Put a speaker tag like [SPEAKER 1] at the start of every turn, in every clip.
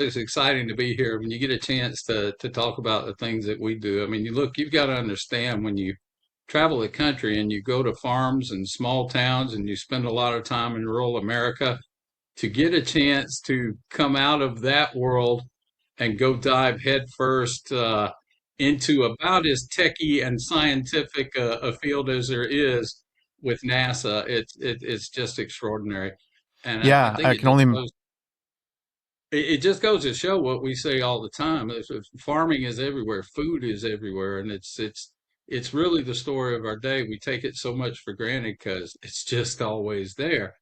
[SPEAKER 1] exciting to be here when you get a chance to talk about the things that we do. I mean, you've got to understand when you travel the country and you go to farms and small towns and you spend a lot of time in rural America, to get a chance to come out of that world and go dive headfirst into about as techie and scientific a field as there is with NASA. It's just extraordinary, and I
[SPEAKER 2] Yeah,
[SPEAKER 1] think
[SPEAKER 2] I can only.
[SPEAKER 1] it just goes to show what we say all the time. Farming is everywhere, food is everywhere, and it's really the story of our day. We take it so much for granted because it's just always there.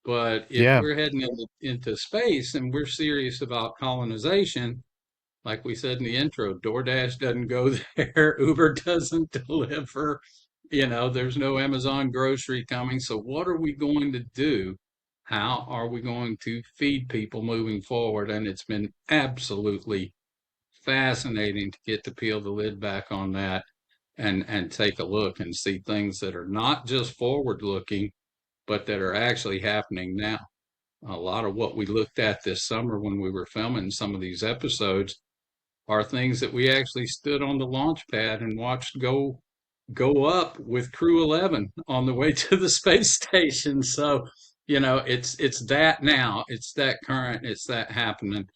[SPEAKER 1] But if
[SPEAKER 2] Yeah.
[SPEAKER 1] we're heading into space and we're serious about colonization, like we said in the intro, DoorDash doesn't go there, Uber doesn't deliver, there's no Amazon grocery coming. So what are we going to do? How are we going to feed people moving forward? And it's been absolutely fascinating to get to peel the lid back on that and take a look and see things that are not just forward looking, but that are actually happening now. A lot of what we looked at this summer when we were filming some of these episodes are things that we actually stood on the launch pad and watched go up with Crew 11 on the way to the space station. So, it's that now, it's that current, it's that happening,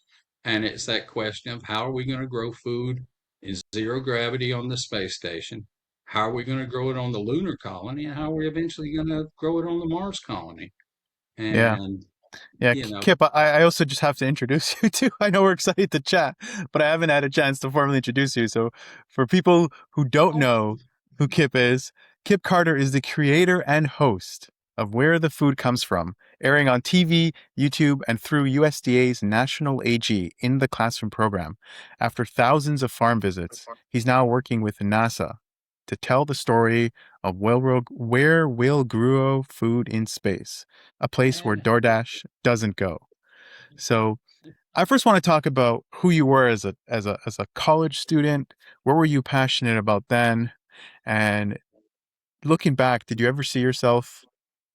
[SPEAKER 1] and it's that question of how are we going to grow food in zero gravity on the space station? How are we going to grow it on the lunar colony? And how are we eventually going to grow it on the Mars colony?
[SPEAKER 2] Yeah.
[SPEAKER 1] And,
[SPEAKER 2] Yeah,
[SPEAKER 1] you know,
[SPEAKER 2] Kip, I also just have to introduce you too. I know we're excited to chat, but I haven't had a chance to formally introduce you. So, for people who don't
[SPEAKER 1] oh,
[SPEAKER 2] know who Kip is, Kip Carter is the creator and host of Where the Food Comes From, airing on TV, YouTube, and through USDA's National AG in the Classroom program. After thousands of farm visits, he's now working with NASA to tell the story of where will grow food in space, a place where
[SPEAKER 1] yeah.
[SPEAKER 2] DoorDash doesn't go. So I first want to talk about who you were as a college student. What were you passionate about then? And looking back, did you ever see yourself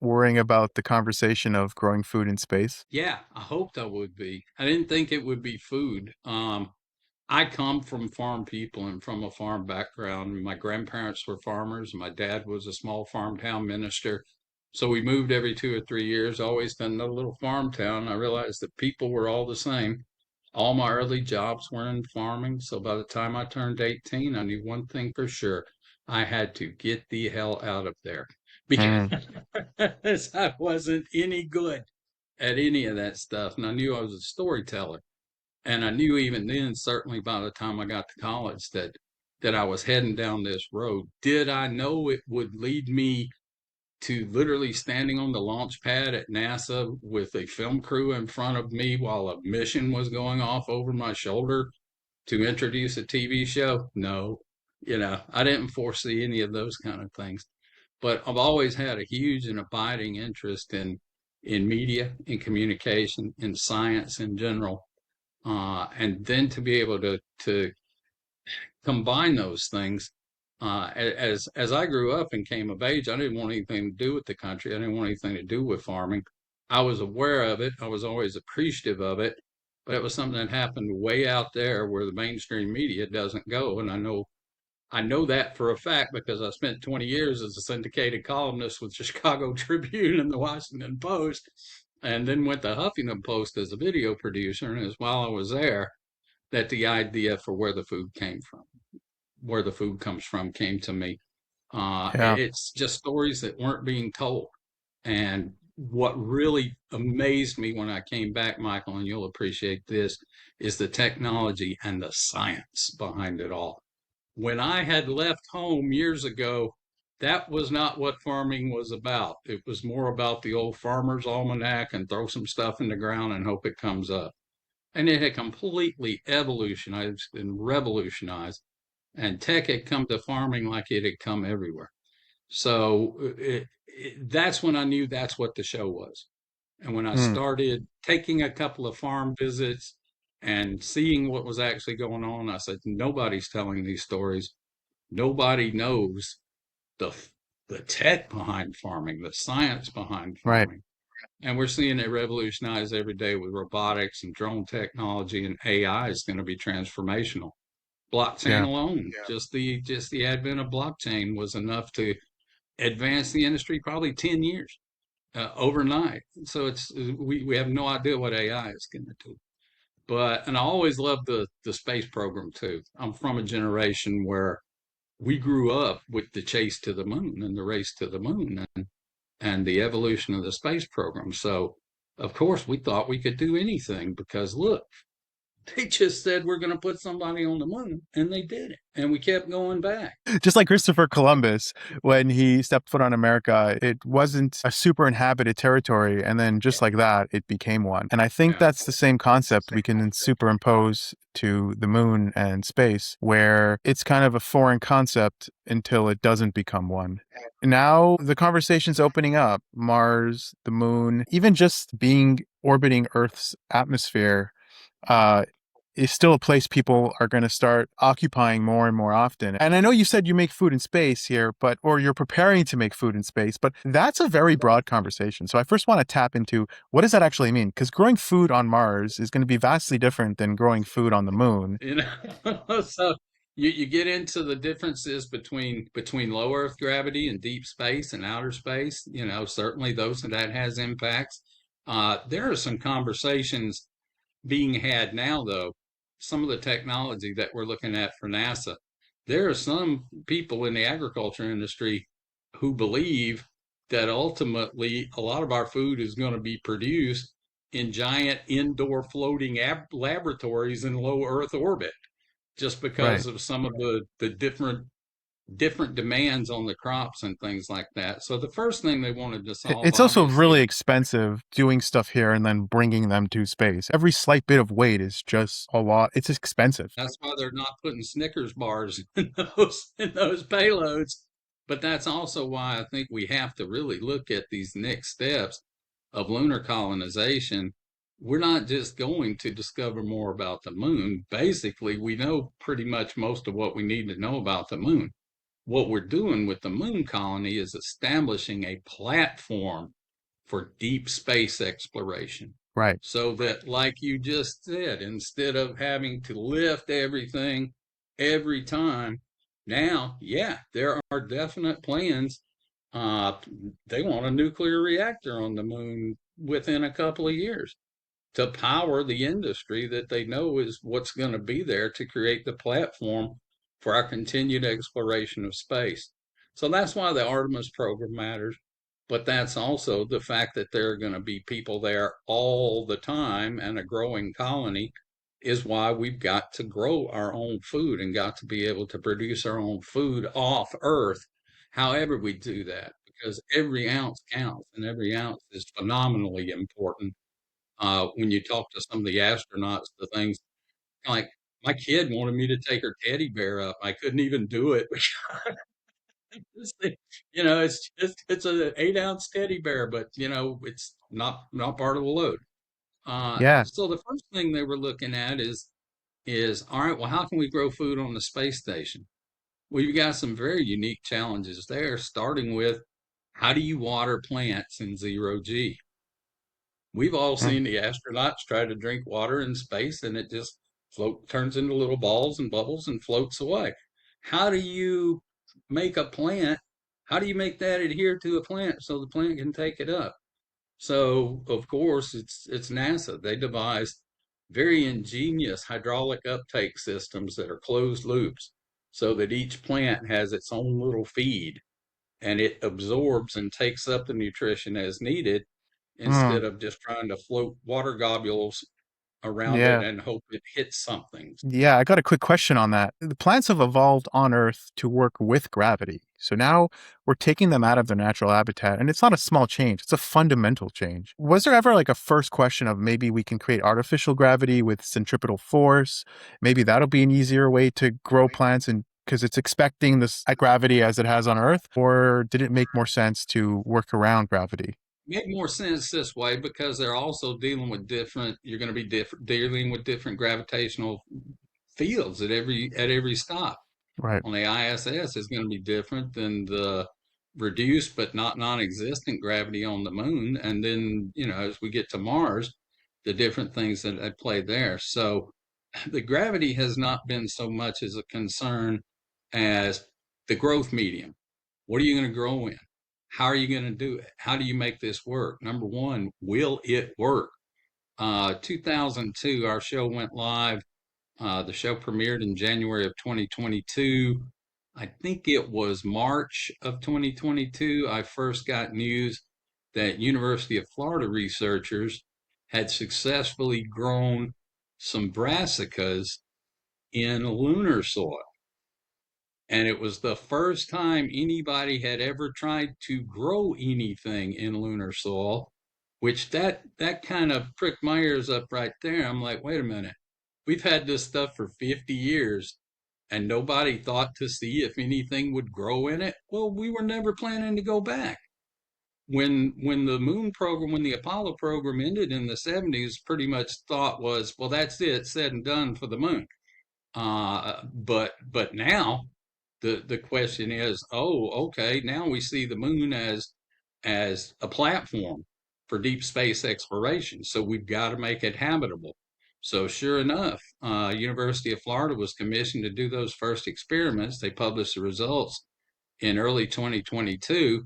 [SPEAKER 2] worrying about the conversation of growing food in space?
[SPEAKER 1] Yeah, I hoped I would be. I didn't think it would be food. I come from farm people and from a farm background. My grandparents were farmers. My dad was a small farm town minister. So we moved every 2 or 3 years, always to another little farm town. I realized that people were all the same. All my early jobs were in farming. So by the time I turned 18, I knew one thing for sure. I had to get the hell out of there
[SPEAKER 2] Mm,
[SPEAKER 1] because I wasn't any good at any of that stuff. And I knew I was a storyteller. And I knew even then, certainly by the time I got to college, that I was heading down this road. Did I know it would lead me to literally standing on the launch pad at NASA with a film crew in front of me while a mission was going off over my shoulder to introduce a TV show? No. I didn't foresee any of those kind of things. But I've always had a huge and abiding interest in media, in communication, in science in general. And then to be able to combine those things. As I grew up and came of age, I didn't want anything to do with the country. I didn't want anything to do with farming. I was aware of it. I was always appreciative of it, but it was something that happened way out there where the mainstream media doesn't go. And I know that for a fact because I spent 20 years as a syndicated columnist with the Chicago Tribune and the Washington Post, and then went to Huffington Post as a video producer. And it was while I was there that the idea for where the food comes from, came to me.
[SPEAKER 2] yeah.
[SPEAKER 1] It's just stories that weren't being told. And what really amazed me when I came back, Michael, and you'll appreciate this, is the technology and the science behind it all. When I had left home years ago, that was not what farming was about. It was more about the old farmer's almanac and throw some stuff in the ground and hope it comes up. And it had completely evolutionized and revolutionized. And tech had come to farming like it had come everywhere. So that's when I knew that's what the show was. And when I
[SPEAKER 2] Mm,
[SPEAKER 1] started taking a couple of farm visits and seeing what was actually going on, I said, nobody's telling these stories. Nobody knows the the tech behind farming, the science behind
[SPEAKER 2] right.
[SPEAKER 1] farming. And we're seeing it revolutionize every day with robotics and drone technology, and AI is going to be transformational. Blockchain
[SPEAKER 2] Yeah.
[SPEAKER 1] alone, just the advent of blockchain was enough to advance the industry probably 10 years overnight. So we have no idea what AI is going to do. But and I always loved the space program too. I'm from a generation where we grew up with the chase to the moon and the race to the moon and the evolution of the space program. So of course we thought we could do anything because look, they just said we're going to put somebody on the moon, and they did it, and we kept going back.
[SPEAKER 2] Just like Christopher Columbus, when he stepped foot on America, it wasn't a super inhabited territory. And then just like that, it became one. And I think
[SPEAKER 1] Yeah,
[SPEAKER 2] that's the same concept we can superimpose to the moon and space, where it's kind of a foreign concept until it doesn't become one. Now the conversation's opening up. Mars, the moon, even just being orbiting Earth's atmosphere uh, is still a place people are going to start occupying more and more often. And I know you said you make food in space here, or you're preparing to make food in space, but that's a very broad conversation. So I first want to tap into what does that actually mean? Because growing food on Mars is going to be vastly different than growing food on the moon.
[SPEAKER 1] you know. So you get into the differences between low Earth gravity and deep space and outer space. You know, certainly those that has impacts. There are some conversations being had now, though. Some of the technology that we're looking at for NASA, there are some people in the agriculture industry who believe that ultimately a lot of our food is going to be produced in giant indoor floating laboratories in low Earth orbit, just
[SPEAKER 2] Right.
[SPEAKER 1] because of some of the different demands on the crops and things like that. So the first thing they wanted to solve,
[SPEAKER 2] It's also
[SPEAKER 1] obviously,
[SPEAKER 2] really expensive doing stuff here and then bringing them to space. Every slight bit of weight is just a lot. It's expensive.
[SPEAKER 1] that's why they're not putting Snickers bars in those payloads. But that's also why I think we have to really look at these next steps of lunar colonization. We're not just going to discover more about the moon. Basically, we know pretty much most of what we need to know about the moon. What we're doing with the moon colony is establishing a platform for deep space exploration.
[SPEAKER 2] Right.
[SPEAKER 1] So that, like you just said, instead of having to lift everything every time, now, yeah, there are definite plans. Uh, they want a nuclear reactor on the moon within a couple of years to power the industry that they know is what's going to be there to create the platform for our continued exploration of space. So that's why the Artemis program matters. But that's also the fact that there are going to be people there all the time and a growing colony is why we've got to grow our own food and got to be able to produce our own food off Earth, however we do that, because every ounce counts and every ounce is phenomenally important when you talk to some of the astronauts, the things like my kid wanted me to take her teddy bear up. I couldn't even do it. It's an 8-ounce teddy bear, but it's not part of the load.
[SPEAKER 2] Yeah.
[SPEAKER 1] So the first thing they were looking at is all right. Well, how can we grow food on the space station? Well, you've got some very unique challenges there, starting with how do you water plants in zero G? We've all
[SPEAKER 2] Mm.
[SPEAKER 1] seen the astronauts try to drink water in space and it just turns into little balls and bubbles and floats away. How do you make a plant? How do you make that adhere to a plant so the plant can take it up? So, of course, it's NASA. They devised very ingenious hydraulic uptake systems that are closed loops so that each plant has its own little feed and it absorbs and takes up the nutrition as needed
[SPEAKER 2] Mm.
[SPEAKER 1] instead of just trying to float water globules around it
[SPEAKER 2] Yeah.
[SPEAKER 1] and hope it hits something.
[SPEAKER 2] Yeah, I got a quick question on that. The plants have evolved on Earth to work with gravity. So now we're taking them out of their natural habitat, and it's not a small change, it's a fundamental change. Was there ever like a first question of maybe we can create artificial gravity with centripetal force? Maybe that'll be an easier way to grow plants and because it's expecting this gravity as it has on Earth? Or did it make more sense to work around gravity?
[SPEAKER 1] Make more sense this way because they're also dealing with you're going to be dealing with different gravitational fields at every stop.
[SPEAKER 2] Right.
[SPEAKER 1] On the ISS is going to be different than the reduced but not non-existent gravity on the moon. And then, as we get to Mars, the different things that at play there. So the gravity has not been so much as a concern as the growth medium. What are you going to grow in? How are you going to do it? How do you make this work? Number one, will it work? 2002, our show went live. The show premiered in January of 2022. I think it was March of 2022. I first got news that University of Florida researchers had successfully grown some brassicas in lunar soil. And it was the first time anybody had ever tried to grow anything in lunar soil, which that kind of pricked my ears up right there. I'm like, wait a minute. We've had this stuff for 50 years and nobody thought to see if anything would grow in it. Well, we were never planning to go back. When the moon program, when the Apollo program ended in the 70s, pretty much thought was, well, that's it, said and done for the moon. But now the question is, oh, okay, now we see the moon as a platform for deep space exploration. So we've got to make it habitable. So sure enough, University of Florida was commissioned to do those first experiments. They published the results in early 2022.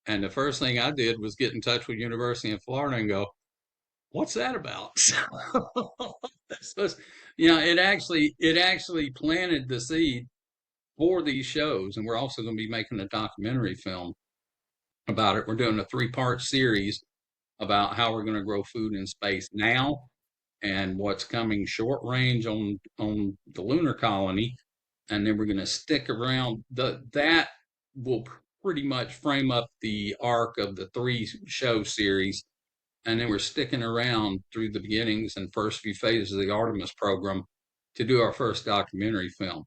[SPEAKER 1] And the first thing I did was get in touch with University of Florida and go, what's that about? So, it actually planted the seed for these shows, and we're also going to be making a documentary film about it. We're doing a three-part series about how we're going to grow food in space now and what's coming short range on the lunar colony, and then we're going to stick around. That will pretty much frame up the arc of the three show series, and then we're sticking around through the beginnings and first few phases of the Artemis program to do our first documentary film.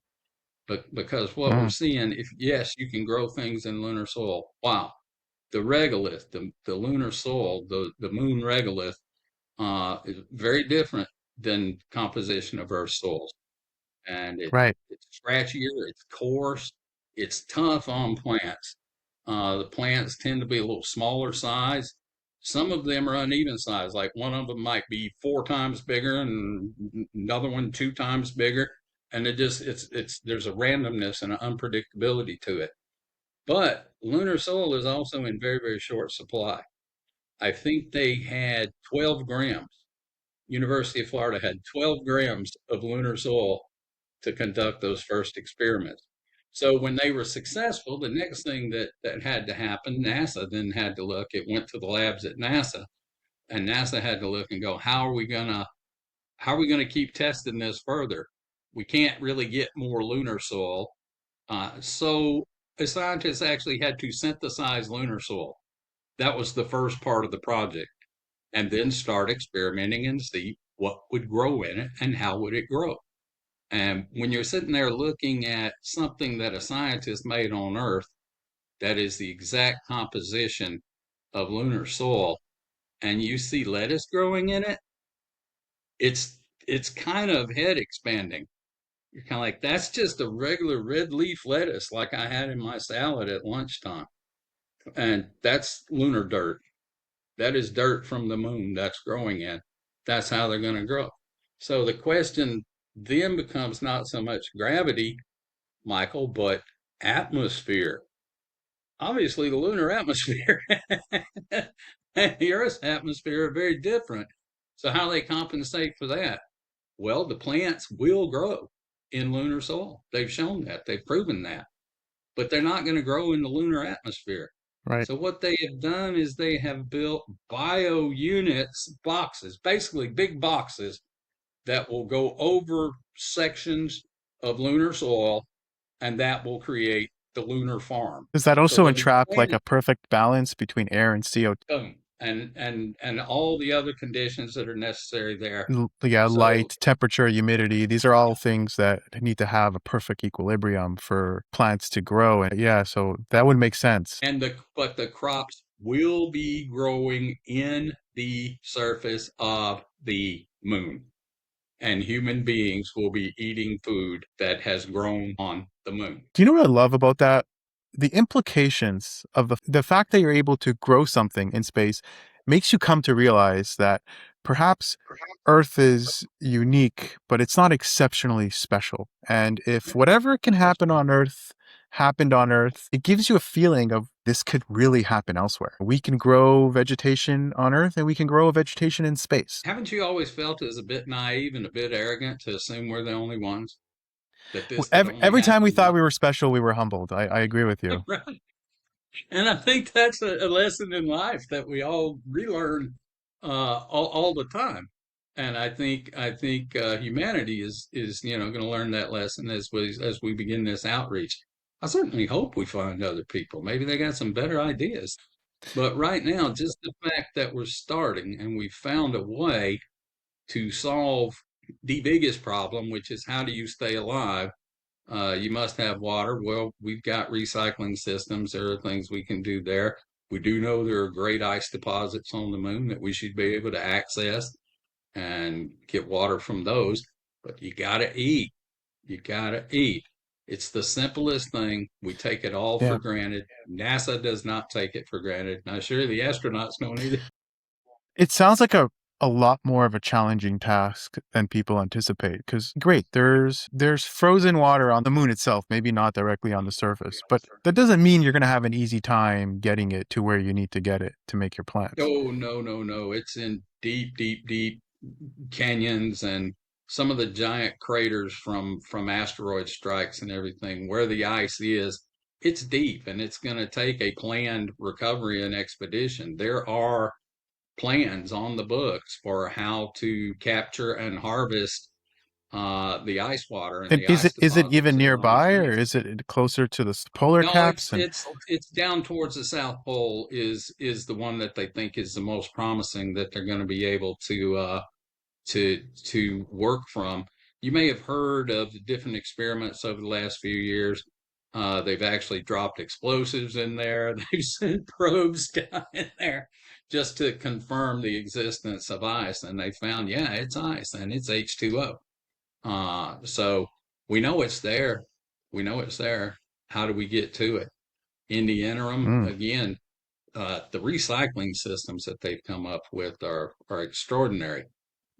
[SPEAKER 1] But because what we're
[SPEAKER 2] Mm,
[SPEAKER 1] seeing, if yes, you can grow things in lunar soil. Wow, the regolith, the lunar soil, the moon regolith, is very different than composition of Earth soils, and
[SPEAKER 2] right.
[SPEAKER 1] it's scratchier, it's coarse, it's tough on plants. The plants tend to be a little smaller size. Some of them are uneven size, like one of them might be 4 times bigger and another one 2 times bigger. And it's there's a randomness and an unpredictability to it. But lunar soil is also in very, very short supply. I think they had 12 grams. University of Florida had 12 grams of lunar soil to conduct those first experiments. So when they were successful, the next thing that had to happen, NASA then had to look. It went to the labs at NASA, and NASA had to look and go, how are we gonna keep testing this further? We can't really get more lunar soil. So a scientist actually had to synthesize lunar soil. That was the first part of the project, and then start experimenting and see what would grow in it and how would it grow. And when you're sitting there looking at something that a scientist made on Earth that is the exact composition of lunar soil, and you see lettuce growing in it, it's kind of head expanding. You're kind of like, that's just a regular red leaf lettuce like I had in my salad at lunchtime. And that's lunar dirt. That is dirt from the moon that's growing in. That's how they're going to grow. So the question then becomes not so much gravity, Michael, but atmosphere. Obviously, the lunar atmosphere and the Earth's atmosphere are very different. So, how do they compensate for that? Well, the plants will grow in lunar soil. They've shown that, they've proven that, but they're not going to grow in the lunar atmosphere.
[SPEAKER 2] Right.
[SPEAKER 1] So, what they have done is they have built bio units, boxes, basically big boxes that will go over sections of lunar soil, and that will create the lunar farm.
[SPEAKER 2] Does that
[SPEAKER 1] So
[SPEAKER 2] also
[SPEAKER 1] they'll be
[SPEAKER 2] entrap like
[SPEAKER 1] planted,
[SPEAKER 2] a perfect balance between air and CO2?
[SPEAKER 1] boom, and all the other conditions that are necessary there.
[SPEAKER 2] Yeah,
[SPEAKER 1] So
[SPEAKER 2] light, temperature, humidity. These are all things that need to have a perfect equilibrium for plants to grow. And yeah, so that would make sense.
[SPEAKER 1] but the crops will be growing in the surface of the moon, and human beings will be eating food that has grown on the moon.
[SPEAKER 2] Do you know what I love about that? the implications of the fact that you're able to grow something in space makes you come to realize that perhaps Earth is unique, but it's not exceptionally special. And if whatever can happen on Earth happened on Earth, it gives you a feeling of this could really happen elsewhere. We can grow vegetation on Earth and we can grow vegetation in space.
[SPEAKER 1] Haven't you always felt as a bit naive and a bit arrogant to assume we're the only ones? That this could only
[SPEAKER 2] Every time we
[SPEAKER 1] happen.
[SPEAKER 2] thought we were special, we were humbled. I agree with you.
[SPEAKER 1] Right. And I think that's a lesson in life that we all relearn all the time. And I think humanity is going to learn that lesson as we begin this outreach. I certainly hope we find other people. Maybe they got some better ideas. But right now, just the fact that we're starting and we found a way to solve the biggest problem, which is how do you stay alive? You must have water. Well, we've got recycling systems. There are things we can do there. We do know there are great ice deposits on the moon that we should be able to access and get water from those. But you got to eat. You got to eat. It's the simplest thing. We take it all for
[SPEAKER 2] Yeah.
[SPEAKER 1] granted. NASA does not take it for granted. Now, sure, the astronauts don't either.
[SPEAKER 2] It sounds like a lot more of a challenging task than people anticipate. Because great, there's frozen water on the moon itself, maybe not directly on the surface, but that doesn't mean you're going to have an easy time getting it to where you need to get it to make your plants.
[SPEAKER 1] Oh, no, no, no. It's in deep, deep, deep canyons and some of the giant craters from asteroid strikes and everything where the ice is. It's deep and it's going to take a planned recovery and expedition. There are plans on the books for how to capture and harvest the ice water and
[SPEAKER 2] And
[SPEAKER 1] the ice
[SPEAKER 2] is it
[SPEAKER 1] deposits
[SPEAKER 2] even
[SPEAKER 1] that are
[SPEAKER 2] nearby, or
[SPEAKER 1] underneath.
[SPEAKER 2] is it closer to the polar
[SPEAKER 1] No,
[SPEAKER 2] caps?
[SPEAKER 1] it's
[SPEAKER 2] And
[SPEAKER 1] it's it's down towards the South Pole is the one that they think is the most promising that they're going to be able to work from. You may have heard of the different experiments over the last few years. They've actually dropped explosives in there. They've sent probes down in there just to confirm the existence of ice, and they found, yeah, it's ice and it's H2O. So we know it's there. We know it's there. How do we get to it? In the interim,
[SPEAKER 2] mm,
[SPEAKER 1] again, the recycling systems that they've come up with are extraordinary.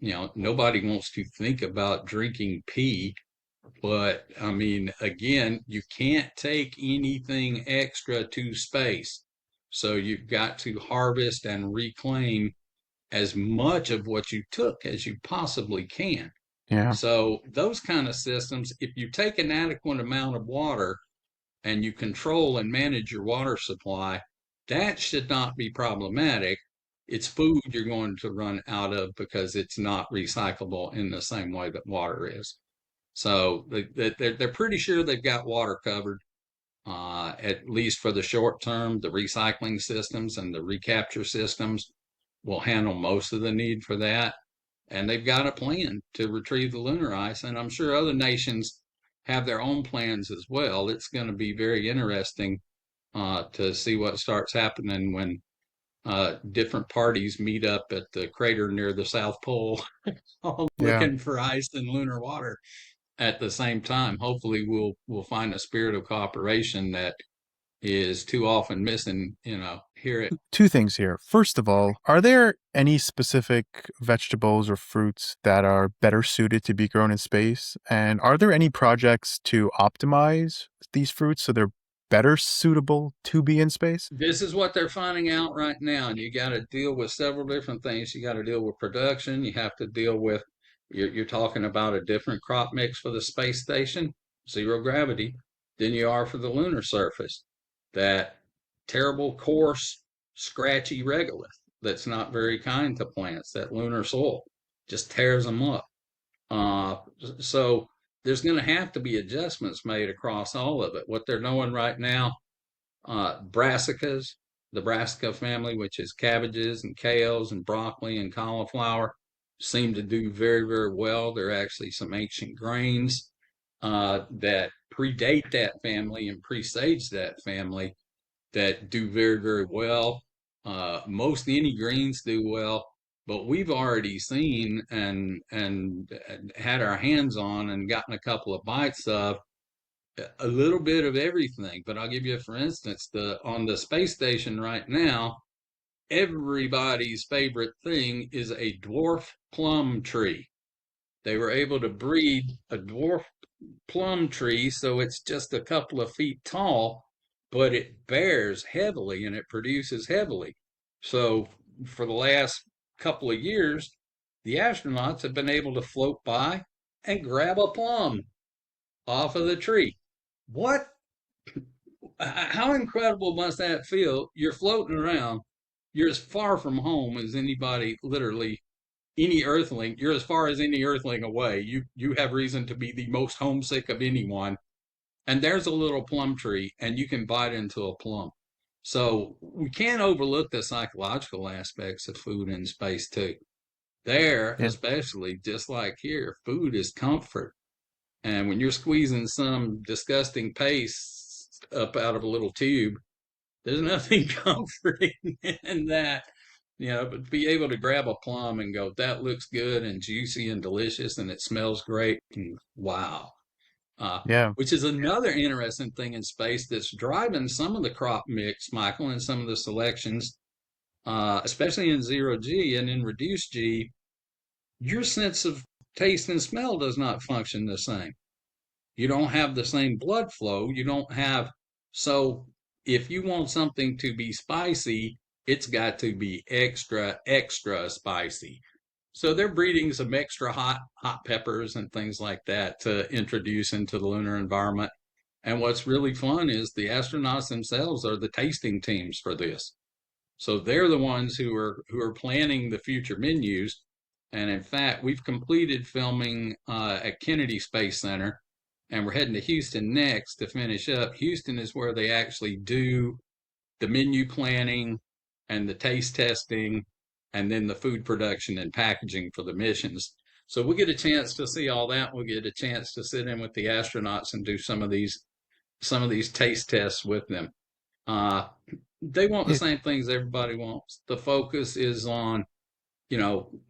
[SPEAKER 1] Nobody wants to think about drinking pee, but I mean, again, you can't take anything extra to space. So you've got to harvest and reclaim as much of what you took as you possibly can.
[SPEAKER 2] yeah,
[SPEAKER 1] So those kind of systems, if you take an adequate amount of water and you control and manage your water supply, that should not be problematic. It's food you're going to run out of because it's not recyclable in the same way that water is. So they're pretty sure they've got water covered, at least for the short term. The recycling systems and the recapture systems will handle most of the need for that. And they've got a plan to retrieve the lunar ice. And I'm sure other nations have their own plans as well. It's going to be very interesting to see what starts happening when different parties meet up at the crater near the South Pole, all
[SPEAKER 2] yeah.
[SPEAKER 1] looking for ice and lunar water at the same time. Hopefully, we'll find a spirit of cooperation that is too often missing. Here at
[SPEAKER 2] Two things here. First of all, are there any specific vegetables or fruits that are better suited to be grown in space? And are there any projects to optimize these fruits so they're better suitable to be in space?
[SPEAKER 1] this is what they're finding out right now, and you got to deal with several different things. You got to deal with production. You have to deal with you're talking about a different crop mix for the space station, zero gravity, than you are for the lunar surface. That terrible, coarse, scratchy regolith that's not very kind to plants. That lunar soil just tears them up. Uh, so there's going to have to be adjustments made across all of it. What they're doing right now, brassicas, the brassica family, which is cabbages and kales and broccoli and cauliflower, seem to do very, very well. There are actually some ancient grains that predate that family and presage that family that do very, very well. Most any greens do well, but we've already seen and had our hands on and gotten a couple of bites of a little bit of everything. But I'll give you, for instance, the on the space station right now, everybody's favorite thing is a dwarf plum tree. They were able to breed a dwarf plum tree, so it's just a couple of feet tall, but it bears heavily and it produces heavily. So for the last couple of years, the astronauts have been able to float by and grab a plum off of the tree. What? How incredible must that feel? You're floating around. You're as far from home as anybody, literally any earthling. You're as far as any earthling away. You have reason to be the most homesick of anyone. And there's a little plum tree, and you can bite into a plum. So we can't overlook the psychological aspects of food in space too. There,
[SPEAKER 2] Yeah.
[SPEAKER 1] especially, just like here, food is comfort. And when you're squeezing some disgusting paste up out of a little tube, there's nothing comforting in that. But to be able to grab a plum and go, that looks good and juicy and delicious and it smells great. And wow. Uh,
[SPEAKER 2] Yeah.
[SPEAKER 1] which is another interesting thing in space that's driving some of the crop mix, Michael, and some of the selections, especially in zero G and in reduced G. Your sense of taste and smell does not function the same. You don't have the same blood flow. You don't have, so if you want something to be spicy, it's got to be extra, extra spicy. So they're breeding some extra hot peppers and things like that to introduce into the lunar environment. And what's really fun is the astronauts themselves are the tasting teams for this. So they're the ones who are planning the future menus. And in fact, we've completed filming at Kennedy Space Center, and we're heading to Houston next to finish up. Houston is where they actually do the menu planning and the taste testing, and then the food production and packaging for the missions. So we get a chance to see all that. We'll get a chance to sit in with the astronauts and do some of these taste tests with them. Uh, they want the
[SPEAKER 2] Yeah.
[SPEAKER 1] same things everybody wants. The focus is on,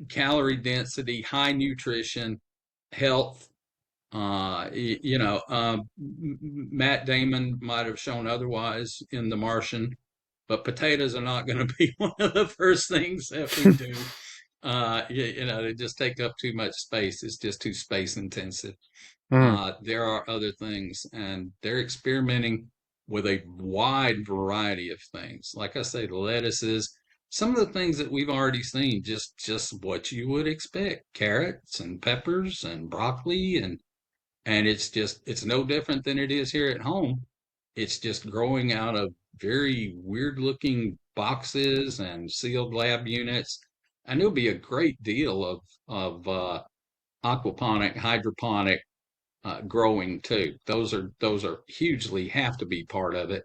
[SPEAKER 1] calorie density, high nutrition, health. Matt Damon might have shown otherwise in The Martian, but potatoes are not going to be one of the first things that we do. They just take up too much space. It's just too space intensive.
[SPEAKER 2] Mm.
[SPEAKER 1] There are other things, and they're experimenting with a wide variety of things. Like I say, the lettuces, some of the things that we've already seen, just what you would expect: carrots and peppers and broccoli, and it's no different than it is here at home. It's just growing out of very weird looking boxes and sealed lab units. And there'll be a great deal of aquaponic, hydroponic growing too. Those are hugely have to be part of it.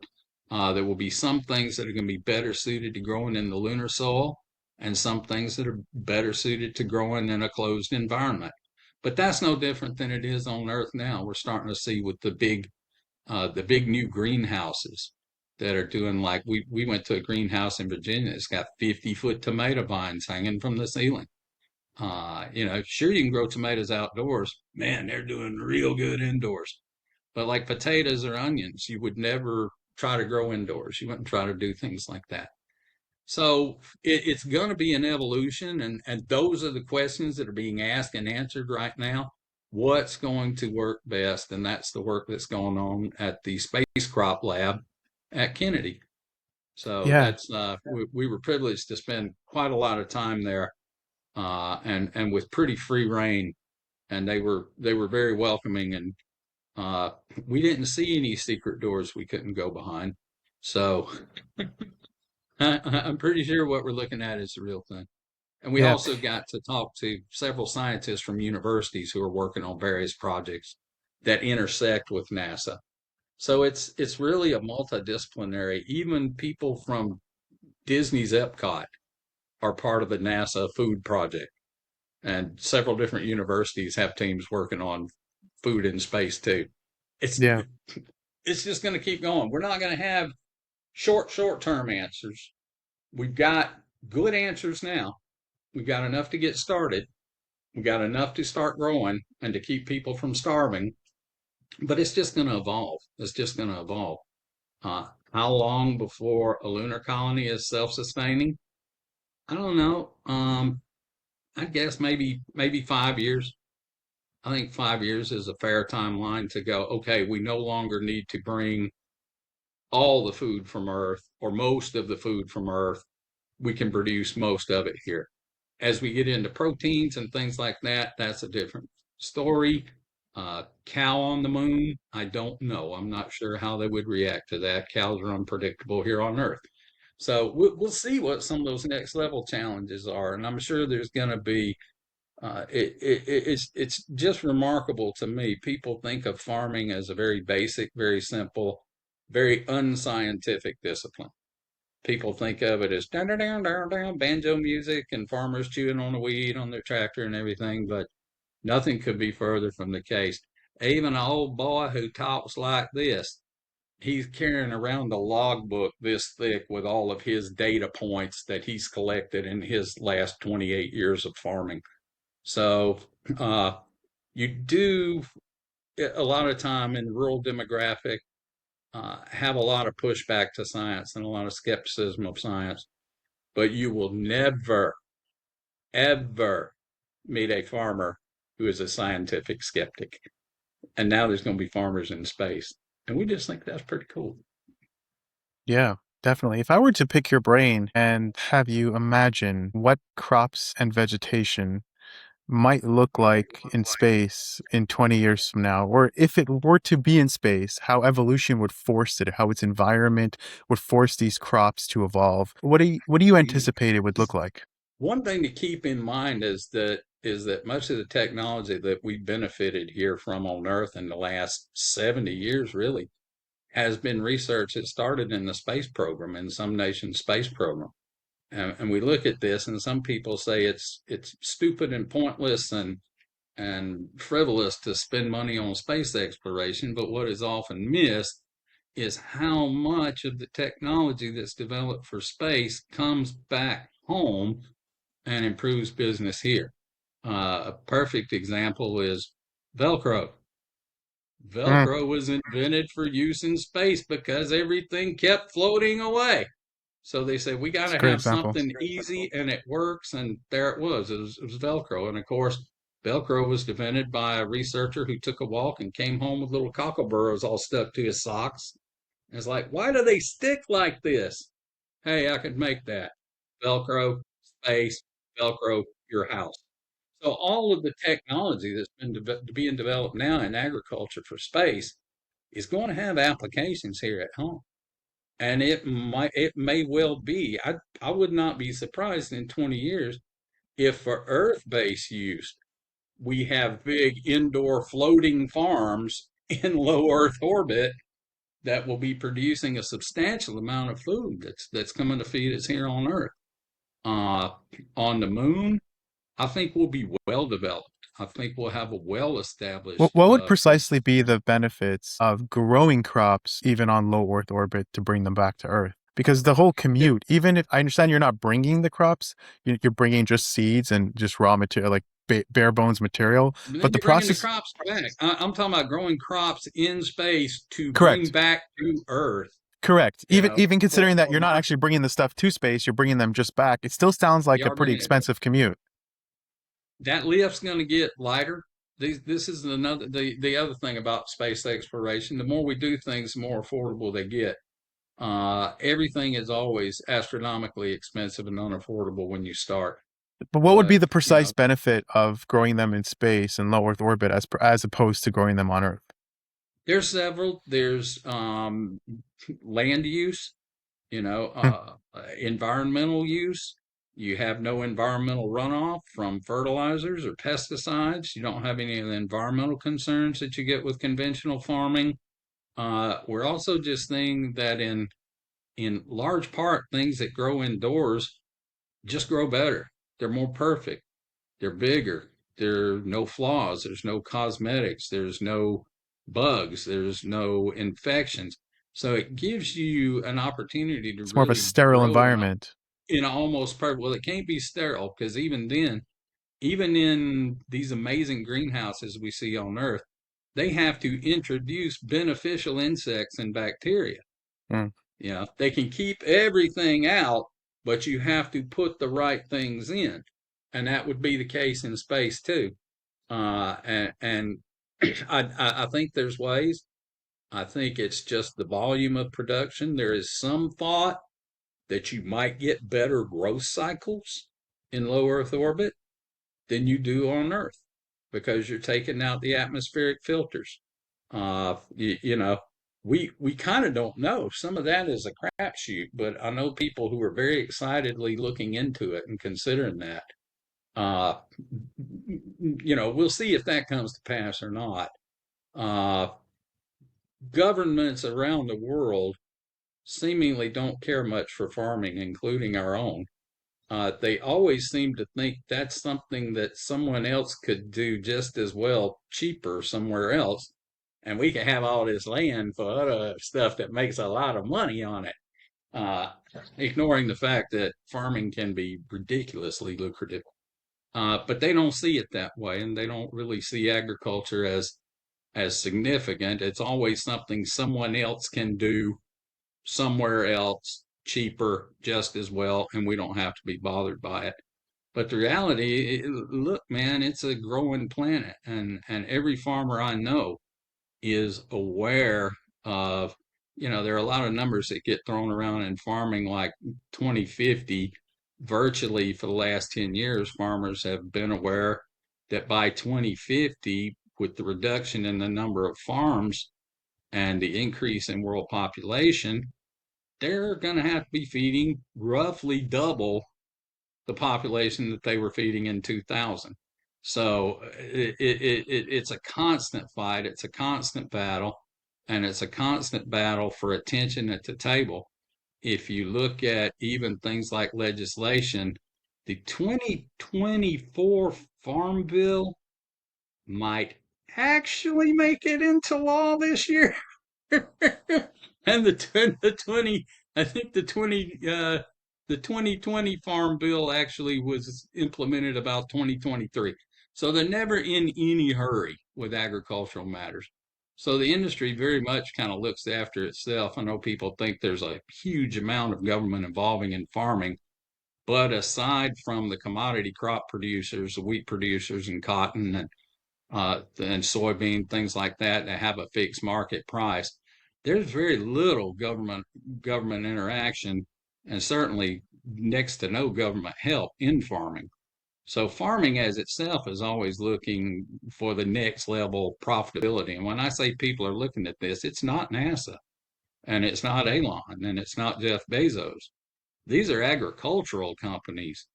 [SPEAKER 1] There will be some things that are going to be better suited to growing in the lunar soil, and some things that are better suited to growing in a closed environment. But that's no different than it is on Earth now. We're starting to see with the big new greenhouses that are doing, like we went to a greenhouse in Virginia. It's got 50-foot tomato vines hanging from the ceiling. Sure, you can grow tomatoes outdoors. Man, they're doing real good indoors. But like potatoes or onions, you would never try to grow indoors. You wouldn't try to do things like that. So it's going to be an evolution, and those are the questions that are being asked and answered right now. What's going to work best? And that's the work that's going on at the Space Crop Lab at Kennedy. So
[SPEAKER 2] Yeah.
[SPEAKER 1] that's we were privileged to spend quite a lot of time there, and with pretty free reign, and they were very welcoming, and uh, we didn't see any secret doors we couldn't go behind. So I'm pretty sure what we're looking at is the real thing. And we
[SPEAKER 2] Yeah.
[SPEAKER 1] also got to talk to several scientists from universities who are working on various projects that intersect with NASA. So it's really a multidisciplinary. Even people from Disney's Epcot are part of the NASA food project, and several different universities have teams working on food in space too. It's
[SPEAKER 2] Yeah.
[SPEAKER 1] it's just going to keep going. We're not going to have short-term answers. We've got good answers now. We've got enough to get started. We've got enough to start growing and to keep people from starving. but it's just going to evolve. It's just going to evolve. How long before a lunar colony is self-sustaining? I don't know. I guess maybe 5 years. I think 5 years is a fair timeline to go, okay, we no longer need to bring all the food from Earth or most of the food from Earth. We can produce most of it here. As we get into proteins and things like that, that's a different story. Cow on the moon, I don't know. I'm not sure how they would react to that. Cows are unpredictable here on Earth. So we'll see what some of those next level challenges are. And I'm sure there's going to be it's just remarkable to me. People think of farming as a very basic, very simple, very unscientific discipline. People think of it as down, down, down, down, down, banjo music and farmers chewing on the weed on their tractor and everything, but nothing could be further from the case. Even an old boy who talks like this, he's carrying around a logbook this thick with all of his data points that he's collected in his last 28 years of farming. So uh, you do a lot of time in rural demographic have a lot of pushback to science and a lot of skepticism of science, but you will never, ever meet a farmer who is a scientific skeptic. And now there's going to be farmers in space. And we just think that's pretty cool.
[SPEAKER 2] Yeah, definitely. If I were to pick your brain and have you imagine what crops and vegetation might look like in space in 20 years from now, or if it were to be in space, how evolution would force it, how its environment would force these crops to evolve. What do you anticipate it would look like?
[SPEAKER 1] One thing to keep in mind is that much of the technology that we benefited here from on Earth in the last 70 years really has been research that started in the space program, in some nation's space program. And we look at this, and some people say it's stupid and pointless and frivolous to spend money on space exploration. But what is often missed is how much of the technology that's developed for space comes back home and improves business here. A perfect example is Velcro.
[SPEAKER 2] Mm,
[SPEAKER 1] Velcro was invented for use in space because everything kept floating away. So they said, we got
[SPEAKER 2] it's a
[SPEAKER 1] to
[SPEAKER 2] great
[SPEAKER 1] have
[SPEAKER 2] example.
[SPEAKER 1] something easy and it works. And there it was. It was Velcro. And of course, Velcro was invented by a researcher who took a walk and came home with little cockleburros all stuck to his socks. And it's like, why do they stick like this? Hey, I could make that. Velcro, space, Velcro, your house. So all of the technology that's being developed now in agriculture for space is going to have applications here at home. And it may well be. I would not be surprised in 20 years if for Earth-based use, we have big indoor floating farms in low Earth orbit that will be producing a substantial amount of food that's coming to feed us here on Earth. Uh, on the moon, I think we'll be well developed. I think we'll have a well
[SPEAKER 2] What,
[SPEAKER 1] established
[SPEAKER 2] what would
[SPEAKER 1] food
[SPEAKER 2] precisely be
[SPEAKER 1] system.
[SPEAKER 2] the benefits of growing crops even on low Earth orbit to bring them back to Earth? Because the whole
[SPEAKER 1] There-
[SPEAKER 2] commute, even if I understand you're not bringing the crops, you're bringing just seeds and just raw material, like bare bones material.
[SPEAKER 1] Then
[SPEAKER 2] But the
[SPEAKER 1] you're bringing the
[SPEAKER 2] process,
[SPEAKER 1] crops back. I'm talking about growing crops in space to bring
[SPEAKER 2] correct,
[SPEAKER 1] back to Earth,
[SPEAKER 2] correct.
[SPEAKER 1] you
[SPEAKER 2] Even
[SPEAKER 1] know,
[SPEAKER 2] even considering that
[SPEAKER 1] for
[SPEAKER 2] you're not
[SPEAKER 1] market.
[SPEAKER 2] actually bringing the stuff to space, you're bringing them just back. It still sounds
[SPEAKER 1] We
[SPEAKER 2] like a
[SPEAKER 1] are
[SPEAKER 2] pretty
[SPEAKER 1] bringing it back.
[SPEAKER 2] expensive commute.
[SPEAKER 1] That lift's going to get lighter. This is the other thing about space exploration. The more we do things, the more affordable they get. Everything is always astronomically expensive and unaffordable when you start.
[SPEAKER 2] But what would be
[SPEAKER 1] But,
[SPEAKER 2] the precise benefit of growing them in space and low Earth orbit as opposed to growing them on Earth?
[SPEAKER 1] there's several. There's land use,
[SPEAKER 2] Hmm.
[SPEAKER 1] environmental use. You have no environmental runoff from fertilizers or pesticides. You don't have any of the environmental concerns that you get with conventional farming. We're also just seeing that in large part, things that grow indoors just grow better. They're more perfect. They're bigger. There are no flaws. There's no cosmetics. There's no bugs. There's no infections. So it gives you an opportunity to
[SPEAKER 2] It's more of a
[SPEAKER 1] really
[SPEAKER 2] sterile
[SPEAKER 1] grow
[SPEAKER 2] environment.
[SPEAKER 1] in almost perfect. Well, it can't be sterile because even then, even in these amazing greenhouses we see on Earth, they have to introduce beneficial insects and bacteria.
[SPEAKER 2] Mm.
[SPEAKER 1] They can keep everything out, but you have to put the right things in. And that would be the case in space too. And I think there's ways. I think it's just the volume of production. There is some thought that you might get better growth cycles in low Earth orbit than you do on Earth because you're taking out the atmospheric filters. We kind of don't know. Some of that is a crapshoot, but I know people who are very excitedly looking into it and considering that. Uh, we'll see if that comes to pass or not. Uh, Governments around the world seemingly don't care much for farming, including our own. They always seem to think that's something that someone else could do just as well, cheaper somewhere else. And we can have all this land for other stuff that makes a lot of money on it, uh, ignoring the fact that farming can be ridiculously lucrative. But they don't see it that way, and they don't really see agriculture as significant. It's always something someone else can do somewhere else cheaper just as well, and we don't have to be bothered by it. But the reality, look, man, it's a growing planet, and every farmer I know is aware of, there are a lot of numbers that get thrown around in farming, like 2050. Virtually for the last 10 years, farmers have been aware that by 2050, with the reduction in the number of farms and the increase in world population, they're going to have to be feeding roughly double the population that they were feeding in 2000. So it's a constant fight, it's a constant battle, and it's a constant battle for attention at the table. If you look at even things like legislation, the 2024 Farm Bill might actually make it into law this year. And the 20, I think the 2020 Farm Bill actually was implemented about 2023. So they're never in any hurry with agricultural matters. So the industry very much kind of looks after itself. I know people think there's a huge amount of government involving in farming, but aside from the commodity crop producers, the wheat producers and cotton and soybean, things like that have a fixed market price. There's very little government interaction, and certainly next to no government help in farming. So farming as itself is always looking for the next level profitability. And when I say people are looking at this, it's not NASA and it's not Elon and it's not Jeff Bezos. These are agricultural companies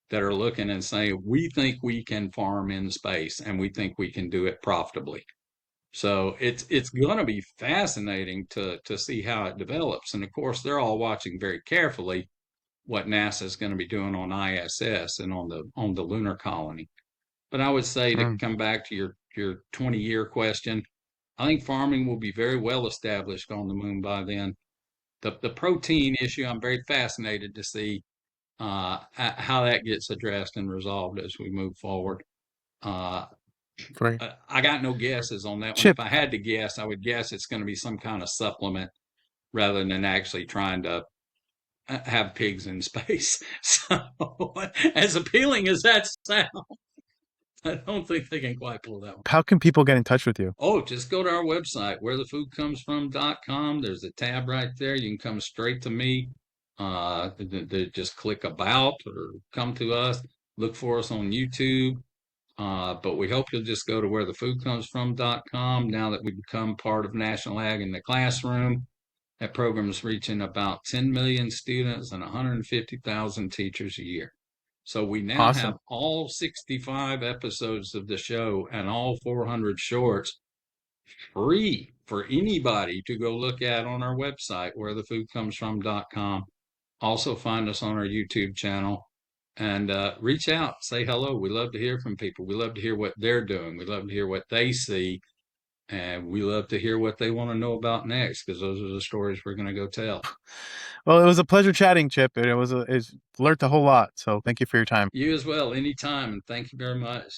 [SPEAKER 1] that are looking and saying, we think we can farm in space and we think we can do it profitably. So it's going to be fascinating to see how it develops. And of course, they're all watching very carefully what NASA is going to be doing on ISS and on the lunar colony. But I would say, to
[SPEAKER 2] Mm.
[SPEAKER 1] come back to your 20-year question, I think farming will be very well established on the moon by then. The protein issue, I'm very fascinated to see how that gets addressed and resolved as we move forward. Uh,
[SPEAKER 2] Great.
[SPEAKER 1] I got no guesses on that one. If
[SPEAKER 2] Chip,
[SPEAKER 1] I had to guess, I would guess it's going to be some kind of supplement rather than actually trying to have pigs in space. So, as appealing as that sounds, I don't think they can quite pull that one.
[SPEAKER 2] how can people get in touch with you?
[SPEAKER 1] Oh, just go to our website, wherethefoodcomesfrom.com. There's a tab right there. You can come straight to me. Just click about or come to us. Look for us on YouTube. But we hope you'll just go to wherethefoodcomesfrom.com now that we've become part of National Ag in the Classroom. That program is reaching about 10 million students and 150,000 teachers a year. So we now have
[SPEAKER 2] Awesome.
[SPEAKER 1] all 65 episodes of the show and all 400 shorts free for anybody to go look at on our website, wherethefoodcomesfrom.com. Also find us on our YouTube channel and reach out, say hello. We love to hear from people. We love to hear what they're doing. We love to hear what they see. And we love to hear what they want to know about next, because those are the stories we're going to go tell.
[SPEAKER 2] Well, it was a pleasure chatting, Chip, and it's learned a whole lot. So thank you for your time.
[SPEAKER 1] You as well, anytime. And thank you very much.